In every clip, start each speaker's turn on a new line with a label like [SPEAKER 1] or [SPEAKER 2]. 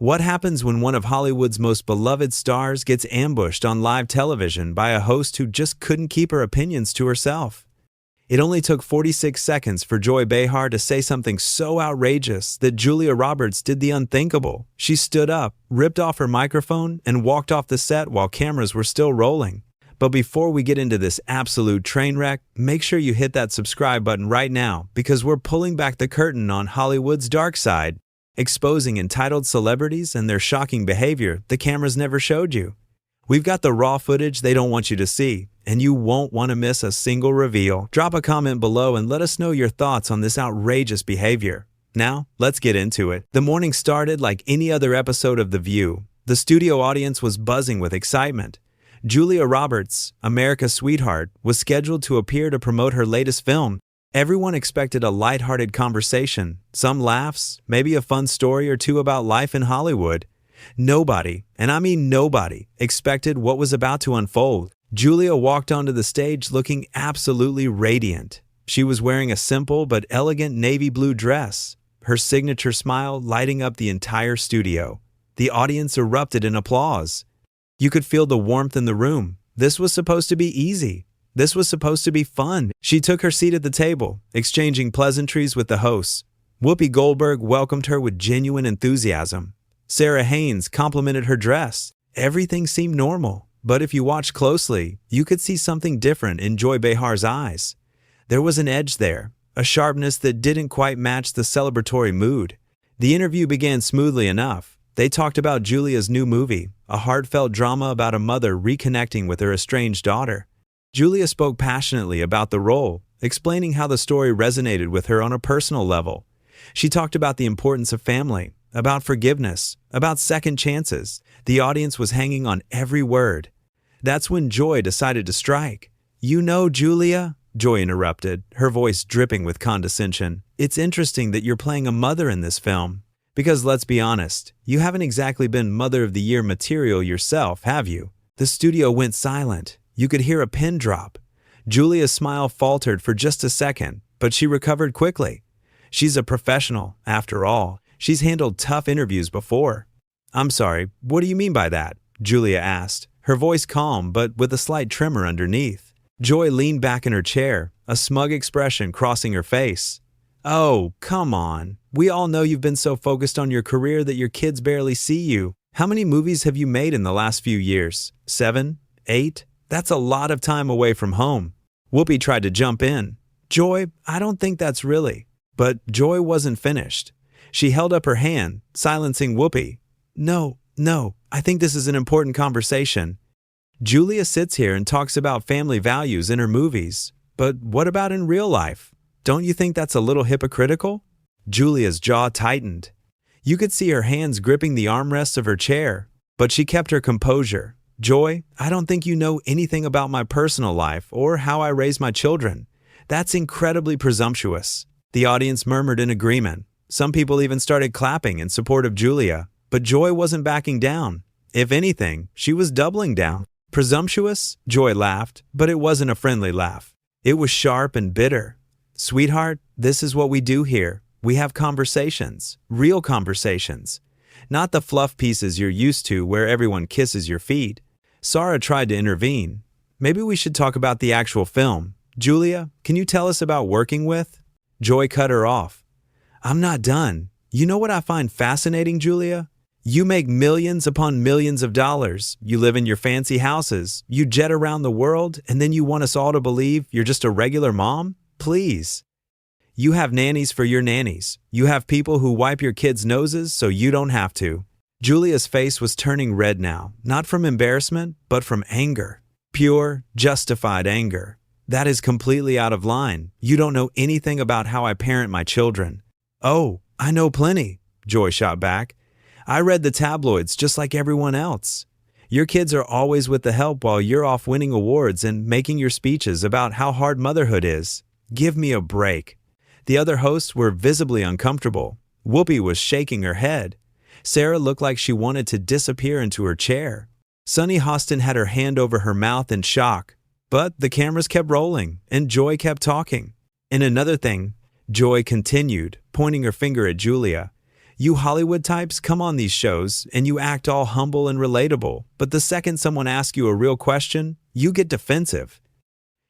[SPEAKER 1] What happens when one of Hollywood's most beloved stars gets ambushed on live television by a host who just couldn't keep her opinions to herself? It only took 46 seconds for Joy Behar to say something so outrageous that Julia Roberts did the unthinkable. She stood up, ripped off her microphone, and walked off the set while cameras were still rolling. But before we get into this absolute train wreck, make sure you hit that subscribe button right now because we're pulling back the curtain on Hollywood's dark side, exposing entitled celebrities and their shocking behavior the cameras never showed you. We've got the raw footage they don't want you to see, and you won't want to miss a single reveal. Drop a comment below and let us know your thoughts on this outrageous behavior. Now, let's get into it. The morning started like any other episode of The View. The studio audience was buzzing with excitement. Julia Roberts, America's sweetheart, was scheduled to appear to promote her latest film. Everyone expected a lighthearted conversation, some laughs, maybe a fun story or two about life in Hollywood. Nobody, and I mean nobody, expected what was about to unfold. Julia walked onto the stage looking absolutely radiant. She was wearing a simple but elegant navy blue dress, her signature smile lighting up the entire studio. The audience erupted in applause. You could feel the warmth in the room. This was supposed to be easy. This was supposed to be fun. She took her seat at the table, exchanging pleasantries with the hosts. Whoopi Goldberg welcomed her with genuine enthusiasm. Sarah Haynes complimented her dress. Everything seemed normal, but if you watched closely, you could see something different in Joy Behar's eyes. There was an edge there, a sharpness that didn't quite match the celebratory mood. The interview began smoothly enough. They talked about Julia's new movie, a heartfelt drama about a mother reconnecting with her estranged daughter. Julia spoke passionately about the role, explaining how the story resonated with her on a personal level. She talked about the importance of family, about forgiveness, about second chances. The audience was hanging on every word. That's when Joy decided to strike. "You know, Julia," Joy interrupted, her voice dripping with condescension, "it's interesting that you're playing a mother in this film. Because let's be honest, you haven't exactly been Mother of the Year material yourself, have you?" The studio went silent. You could hear a pin drop. Julia's smile faltered for just a second, but she recovered quickly. She's a professional, after all. She's handled tough interviews before. "I'm sorry, what do you mean by that?" Julia asked, her voice calm but with a slight tremor underneath. Joy leaned back in her chair, a smug expression crossing her face. "Oh, come on. We all know you've been so focused on your career that your kids barely see you. How many movies have you made in the last few years? 7? 8? That's a lot of time away from home." Whoopi tried to jump in. "Joy, I don't think that's really." But Joy wasn't finished. She held up her hand, silencing Whoopi. No, I think this is an important conversation. Julia sits here and talks about family values in her movies. But what about in real life? Don't you think that's a little hypocritical?" Julia's jaw tightened. You could see her hands gripping the armrests of her chair, but she kept her composure. "Joy, I don't think you know anything about my personal life or how I raise my children. That's incredibly presumptuous." The audience murmured in agreement. Some people even started clapping in support of Julia, but Joy wasn't backing down. If anything, she was doubling down. "Presumptuous?" Joy laughed, but it wasn't a friendly laugh. It was sharp and bitter. "Sweetheart, this is what we do here. We have conversations, real conversations. Not the fluff pieces you're used to where everyone kisses your feet." Sarah tried to intervene. "Maybe we should talk about the actual film. Julia, can you tell us about working with?" Joy cut her off. "I'm not done. You know what I find fascinating, Julia? You make millions upon millions of dollars. You live in your fancy houses. You jet around the world, and then you want us all to believe you're just a regular mom? Please. You have nannies for your nannies. You have people who wipe your kids' noses so you don't have to." Julia's face was turning red now, not from embarrassment, but from anger. Pure, justified anger. "That is completely out of line. You don't know anything about how I parent my children." "Oh, I know plenty," Joy shot back. "I read the tabloids just like everyone else. Your kids are always with the help while you're off winning awards and making your speeches about how hard motherhood is. Give me a break." The other hosts were visibly uncomfortable. Whoopi was shaking her head. Sarah looked like she wanted to disappear into her chair. Sunny Hostin had her hand over her mouth in shock. But the cameras kept rolling, and Joy kept talking. "And another thing," Joy continued, pointing her finger at Julia, You Hollywood types come on these shows and you act all humble and relatable, but the second someone asks you a real question, you get defensive.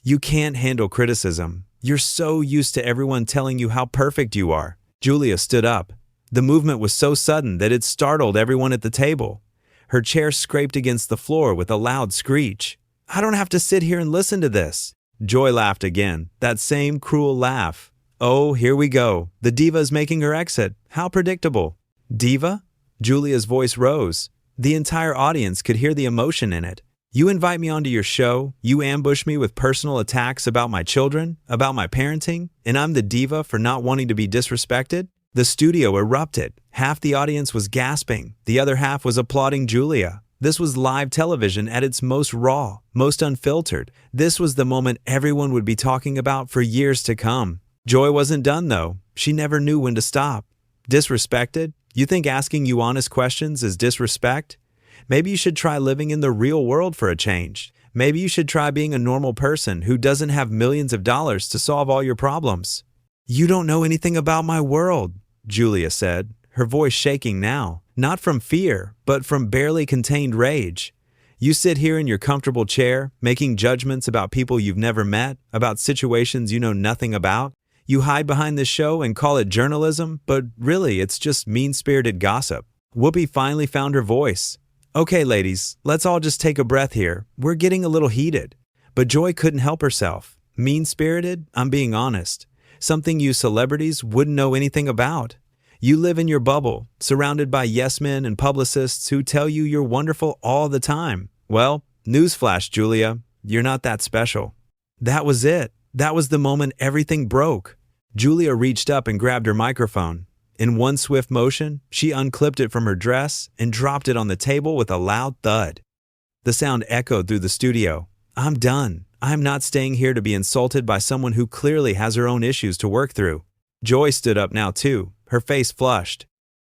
[SPEAKER 1] You can't handle criticism. You're so used to everyone telling you how perfect you are. Julia stood up. The movement was so sudden that it startled everyone at the table. Her chair scraped against the floor with a loud screech. I don't have to sit here and listen to this. Joy laughed again, that same cruel laugh. Oh, here we go. The diva is making her exit. How predictable. Diva? Julia's voice rose. The entire audience could hear the emotion in it. You invite me onto your show, you ambush me with personal attacks about my children, about my parenting, and I'm the diva for not wanting to be disrespected? The studio erupted. Half the audience was gasping. The other half was applauding Julia. This was live television at its most raw, most unfiltered. This was the moment everyone would be talking about for years to come. Joy wasn't done, though. She never knew when to stop. Disrespected? You think asking you honest questions is disrespect? Maybe you should try living in the real world for a change. Maybe you should try being a normal person who doesn't have millions of dollars to solve all your problems. You don't know anything about my world, Julia said, her voice shaking now, not from fear, but from barely contained rage. You sit here in your comfortable chair, making judgments about people you've never met, about situations you know nothing about. You hide behind this show and call it journalism, but really it's just mean-spirited gossip. Whoopi finally found her voice. Okay, ladies, let's all just take a breath here. We're getting a little heated. But Joy couldn't help herself. Mean-spirited? I'm being honest. Something you celebrities wouldn't know anything about. You live in your bubble, surrounded by yes-men and publicists who tell you you're wonderful all the time. Well, newsflash, Julia, you're not that special. That was it. That was the moment everything broke. Julia reached up and grabbed her microphone. In one swift motion, she unclipped it from her dress and dropped it on the table with a loud thud. The sound echoed through the studio. I'm done. I'm not staying here to be insulted by someone who clearly has her own issues to work through. Joy stood up now too, her face flushed.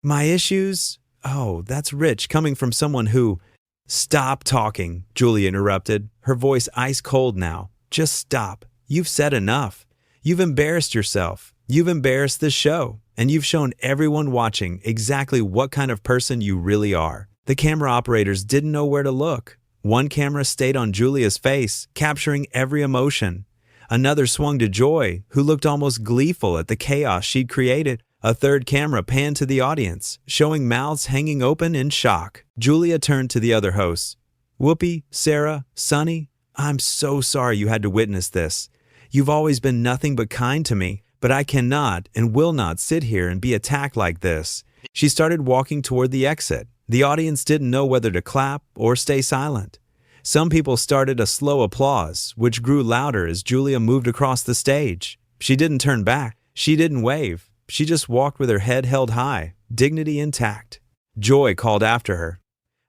[SPEAKER 1] My issues? Oh, that's rich coming from someone who… Stop talking, Julia interrupted, her voice ice cold now. Just stop. You've said enough. You've embarrassed yourself. You've embarrassed this show. And you've shown everyone watching exactly what kind of person you really are. The camera operators didn't know where to look. One camera stayed on Julia's face, capturing every emotion. Another swung to Joy, who looked almost gleeful at the chaos she'd created. A third camera panned to the audience, showing mouths hanging open in shock. Julia turned to the other hosts. Whoopi, Sarah, Sunny, I'm so sorry you had to witness this. You've always been nothing but kind to me, but I cannot and will not sit here and be attacked like this. She started walking toward the exit. The audience didn't know whether to clap or stay silent. Some people started a slow applause, which grew louder as Julia moved across the stage. She didn't turn back. She didn't wave. She just walked with her head held high, dignity intact. Joy called after her.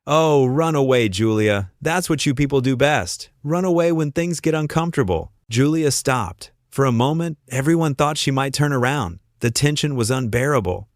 [SPEAKER 1] Oh, run away, Julia. That's what you people do best. Run away when things get uncomfortable. Julia stopped. For a moment, everyone thought she might turn around. The tension was unbearable.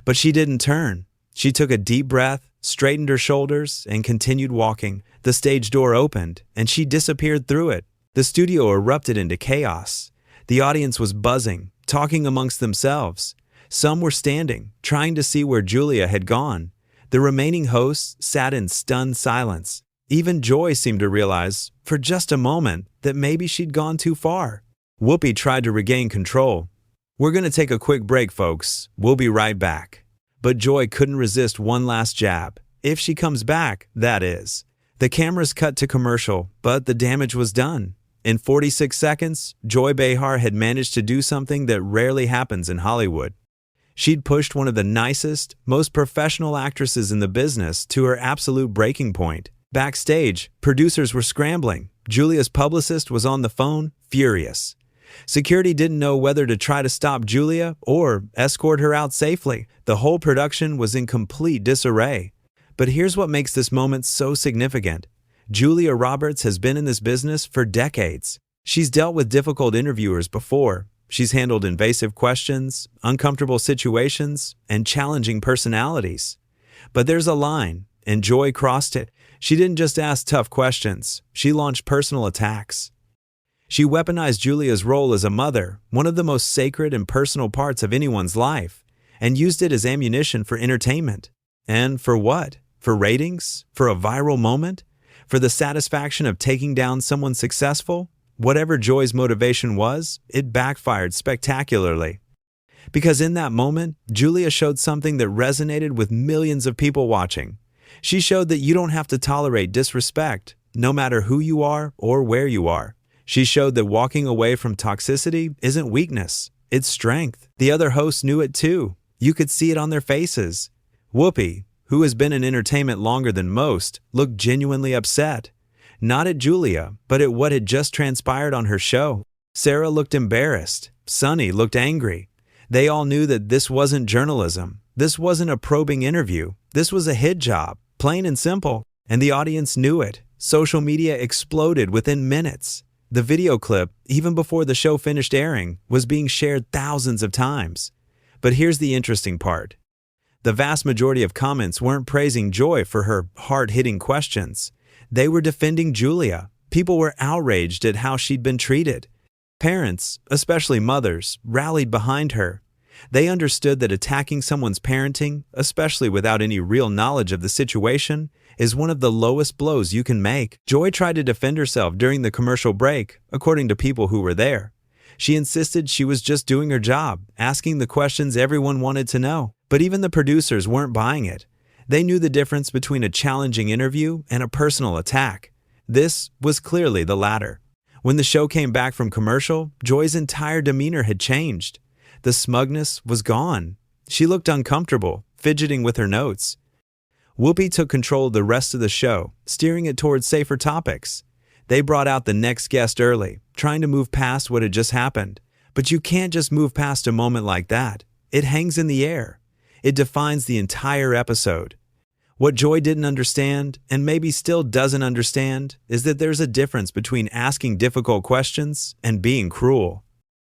[SPEAKER 1] But she didn't turn. She took a deep breath, straightened her shoulders, and continued walking. The stage door opened, and she disappeared through it. The studio erupted into chaos. The audience was buzzing, talking amongst themselves. Some were standing, trying to see where Julia had gone. The remaining hosts sat in stunned silence. Even Joy seemed to realize, for just a moment, that maybe she'd gone too far. Whoopi tried to regain control. We're going to take a quick break, folks. We'll be right back. But Joy couldn't resist one last jab. If she comes back, that is. The cameras cut to commercial, but the damage was done. In 46 seconds, Joy Behar had managed to do something that rarely happens in Hollywood. She'd pushed one of the nicest, most professional actresses in the business to her absolute breaking point. Backstage, producers were scrambling. Julia's publicist was on the phone, furious. Security didn't know whether to try to stop Julia or escort her out safely. The whole production was in complete disarray. But here's what makes this moment so significant. Julia Roberts has been in this business for decades. She's dealt with difficult interviewers before. She's handled invasive questions, uncomfortable situations, and challenging personalities. But there's a line, and Joy crossed it. She didn't just ask tough questions. She launched personal attacks. She weaponized Julia's role as a mother, one of the most sacred and personal parts of anyone's life. and used it as ammunition for entertainment. And for what? For ratings? For a viral moment? For the satisfaction of taking down someone successful? Whatever Joy's motivation was, it backfired spectacularly. Because in that moment, Julia showed something that resonated with millions of people watching. She showed that you don't have to tolerate disrespect, no matter who you are or where you are. She showed that walking away from toxicity isn't weakness, it's strength. The other hosts knew it too. You could see it on their faces. Whoopi, who has been in entertainment longer than most, looked genuinely upset. Not at Julia, but at what had just transpired on her show. Sarah looked embarrassed. Sunny looked angry. They all knew that this wasn't journalism. This wasn't a probing interview. This was a hit job, plain and simple. And the audience knew it. Social media exploded within minutes. The video clip, even before the show finished airing, was being shared thousands of times. But here's the interesting part. The vast majority of comments weren't praising Joy for her hard-hitting questions. They were defending Julia. People were outraged at how she'd been treated. Parents, especially mothers, rallied behind her. They understood that attacking someone's parenting, especially without any real knowledge of the situation, is one of the lowest blows you can make. Joy tried to defend herself during the commercial break, according to people who were there. She insisted she was just doing her job, asking the questions everyone wanted to know. But even the producers weren't buying it. They knew the difference between a challenging interview and a personal attack. This was clearly the latter. When the show came back from commercial, Joy's entire demeanor had changed. The smugness was gone. She looked uncomfortable, fidgeting with her notes. Whoopi took control of the rest of the show, steering it towards safer topics. They brought out the next guest early, trying to move past what had just happened. But you can't just move past a moment like that. It hangs in the air. It defines the entire episode. What Joy didn't understand, and maybe still doesn't understand, is that there's a difference between asking difficult questions and being cruel.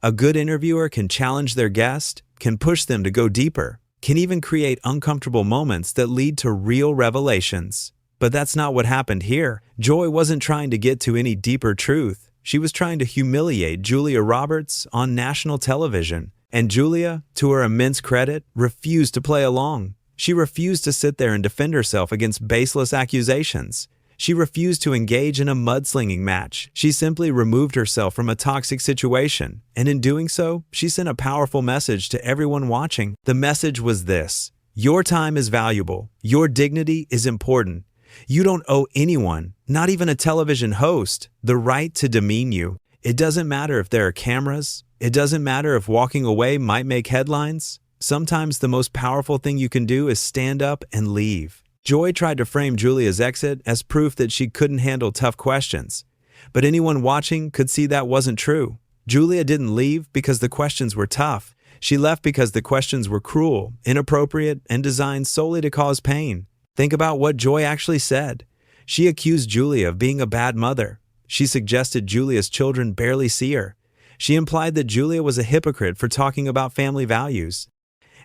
[SPEAKER 1] A good interviewer can challenge their guest, can push them to go deeper, can even create uncomfortable moments that lead to real revelations. But that's not what happened here. Joy wasn't trying to get to any deeper truth. She was trying to humiliate Julia Roberts on national television. And Julia, to her immense credit, refused to play along. She refused to sit there and defend herself against baseless accusations. She refused to engage in a mudslinging match. She simply removed herself from a toxic situation. And in doing so, she sent a powerful message to everyone watching. The message was this: your time is valuable. Your dignity is important. You don't owe anyone, not even a television host, the right to demean you. It doesn't matter if there are cameras. It doesn't matter if walking away might make headlines. Sometimes the most powerful thing you can do is stand up and leave. Joy tried to frame Julia's exit as proof that she couldn't handle tough questions. But anyone watching could see that wasn't true. Julia didn't leave because the questions were tough. She left because the questions were cruel, inappropriate, and designed solely to cause pain. Think about what Joy actually said. She accused Julia of being a bad mother. She suggested Julia's children barely see her. She implied that Julia was a hypocrite for talking about family values.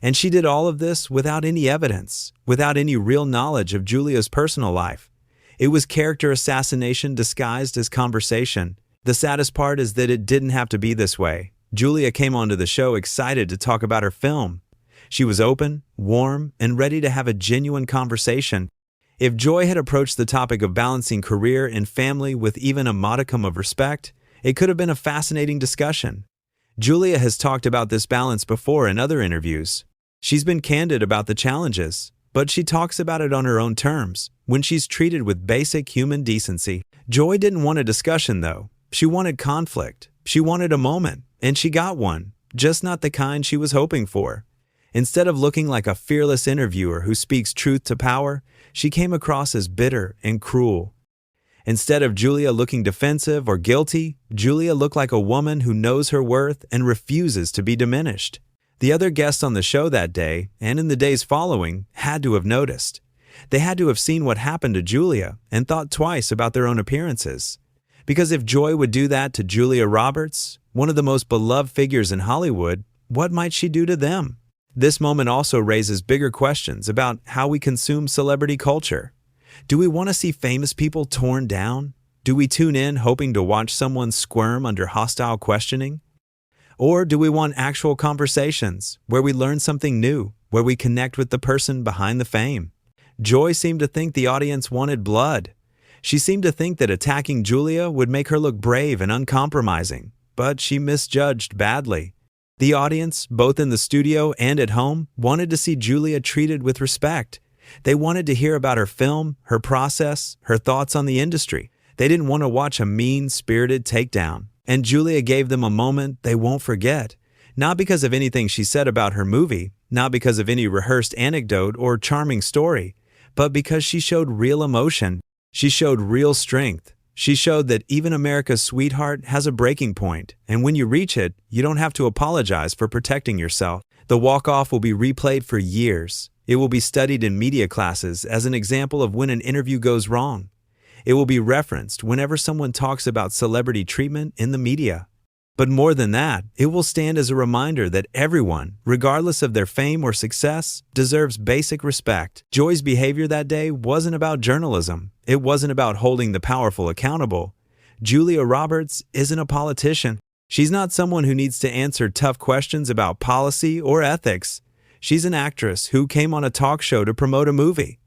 [SPEAKER 1] And she did all of this without any evidence, without any real knowledge of Julia's personal life. It was character assassination disguised as conversation. The saddest part is that it didn't have to be this way. Julia came onto the show excited to talk about her film. She was open, warm, and ready to have a genuine conversation. If Joy had approached the topic of balancing career and family with even a modicum of respect, it could have been a fascinating discussion. Julia has talked about this balance before in other interviews. She's been candid about the challenges, but she talks about it on her own terms, when she's treated with basic human decency. Joy didn't want a discussion, though. She wanted conflict. She wanted a moment, and she got one, just not the kind she was hoping for. Instead of looking like a fearless interviewer who speaks truth to power, she came across as bitter and cruel. Instead of Julia looking defensive or guilty, Julia looked like a woman who knows her worth and refuses to be diminished. The other guests on the show that day, and in the days following, had to have noticed. They had to have seen what happened to Julia and thought twice about their own appearances. Because if Joy would do that to Julia Roberts, one of the most beloved figures in Hollywood, what might she do to them? This moment also raises bigger questions about how we consume celebrity culture. Do we want to see famous people torn down? Do we tune in hoping to watch someone squirm under hostile questioning? Or do we want actual conversations, where we learn something new, where we connect with the person behind the fame? Joy seemed to think the audience wanted blood. She seemed to think that attacking Julia would make her look brave and uncompromising, but she misjudged badly. The audience, both in the studio and at home, wanted to see Julia treated with respect. They wanted to hear about her film, her process, her thoughts on the industry. They didn't want to watch a mean-spirited takedown. And Julia gave them a moment they won't forget. Not because of anything she said about her movie, not because of any rehearsed anecdote or charming story, but because she showed real emotion. She showed real strength. She showed that even America's sweetheart has a breaking point, and when you reach it, you don't have to apologize for protecting yourself. The walk-off will be replayed for years. It will be studied in media classes as an example of when an interview goes wrong. It will be referenced whenever someone talks about celebrity treatment in the media. But more than that, it will stand as a reminder that everyone, regardless of their fame or success, deserves basic respect. Joy's behavior that day wasn't about journalism. It wasn't about holding the powerful accountable. Julia Roberts isn't a politician. She's not someone who needs to answer tough questions about policy or ethics. She's an actress who came on a talk show to promote a movie.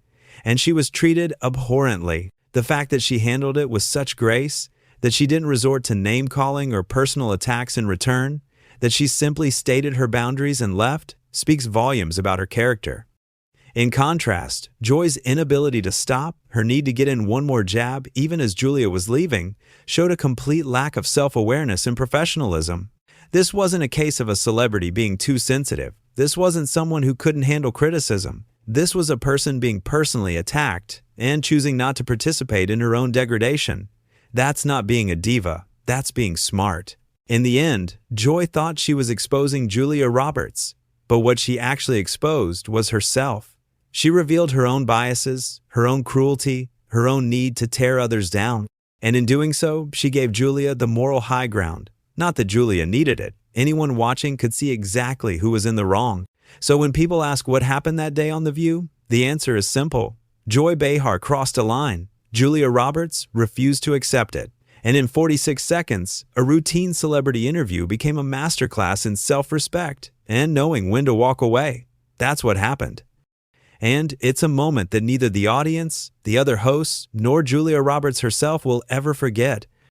[SPEAKER 1] And she was treated abhorrently. The fact that she handled it with such grace, that she didn't resort to name-calling or personal attacks in return, that she simply stated her boundaries and left, speaks volumes about her character. In contrast, Joy's inability to stop, her need to get in one more jab even as Julia was leaving, showed a complete lack of self-awareness and professionalism. This wasn't a case of a celebrity being too sensitive. This wasn't someone who couldn't handle criticism. This was a person being personally attacked and choosing not to participate in her own degradation. That's not being a diva, that's being smart. In the end, Joy thought she was exposing Julia Roberts, but what she actually exposed was herself. She revealed her own biases, her own cruelty, her own need to tear others down. And in doing so, she gave Julia the moral high ground. Not that Julia needed it. Anyone watching could see exactly who was in the wrong. So when people ask what happened that day on The View, the answer is simple. Joy Behar crossed a line. Julia Roberts refused to accept it. And in 46 seconds, a routine celebrity interview became a masterclass in self-respect and knowing when to walk away. That's what happened. And it's a moment that neither the audience, the other hosts, nor Julia Roberts herself will ever forget.